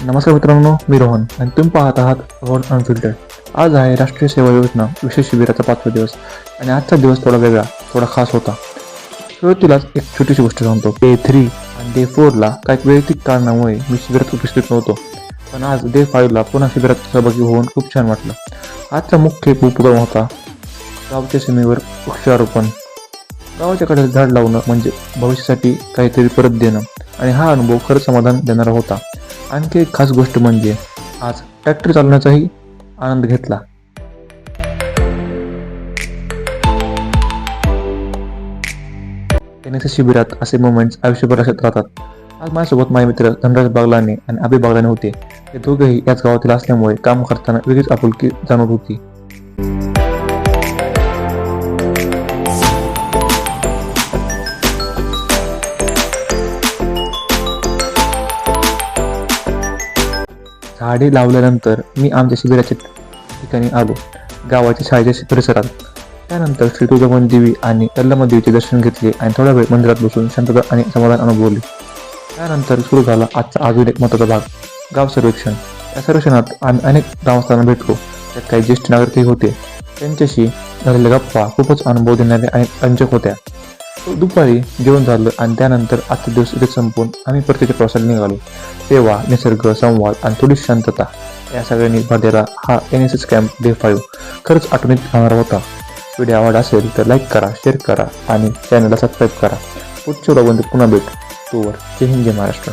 नमस्कार मित्रांनो, मी रोहन आणि तुम्ही पाहत आहात अवॉर्ड अनफिल्टर्ड. आज आहे राष्ट्रीय सेवा योजना विशेष शिबिराचा 5वा दिवस आणि आजचा दिवस थोडा वेगळा, थोडा खास होता. सुरुवातीलाच एक छोटीशी गोष्ट सांगतो. डे 3 आणि डे 4ला काही वैयक्तिक कारणामुळे मी शिबिरात उपस्थित नव्हतो, पण आज डे 5ला पुन्हा शिबिरात सहभागी होऊन खूप छान वाटलं. आजचा मुख्य उपक्रम होता गावच्या सीमेवर वृक्षारोपण. गावाच्या कडेला झाड लावणं म्हणजे भविष्यासाठी काहीतरी परत देणं आणि हा अनुभव खरंच समाधान देणारा होता. आणखी एक खास गोष्ट म्हणजे आज ट्रॅक्टर चालवण्याचाही आनंद घेतला. NSS शिबिरात असे मोमेंट्स आयुष्यभर लक्षात राहतात. आज माझ्यासोबत माझे मित्र धनराज बागलाने आणि अभि बागलाने होते. ते दोघेही याच गावातील असल्यामुळे काम करताना वेगळीच आपुलकी जाणवत होती. झाडे लावल्यानंतर मी आमच्या शिबिराच्या ठिकाणी आलो, गावाच्या शाळेच्या परिसरात. त्यानंतर श्री तुळजाभवानी देवी आणि यल्लम्मा देवीचे दर्शन घेतले आणि थोडा वेळ मंदिरात बसून शांतता आणि समाधान अनुभवले. त्यानंतर सुरू झाला आजचा अजून एक महत्त्वाचा भाग, गाव सर्वेक्षण. या सर्वेक्षणात आम्ही अनेक ग्रामस्थांना भेटलो. त्यात काही ज्येष्ठ नागरिकही होते. त्यांच्याशी झालेल्या गप्पा खूपच अनुभव देणाऱ्या आणि रंजक होत्या. दुपारी जेवण झालं आणि त्यानंतर आजचा दिवस इथे संपून आम्ही परतीच्या प्रवासाला निघालो. सेवा, निसर्ग, संवाद आणि थोडी शांतता या सगळ्यांनी भरलेला हा NSS कॅम्प डे 5 खरंच आठवणीत राहणार होता. व्हिडिओ आवडला असेल तर लाईक करा, शेअर करा आणि चॅनलला सबस्क्राईब करा. पुढच्या व्हिडिओमध्ये पुन्हा भेटू. तोवर जय हिंद, जय महाराष्ट्र.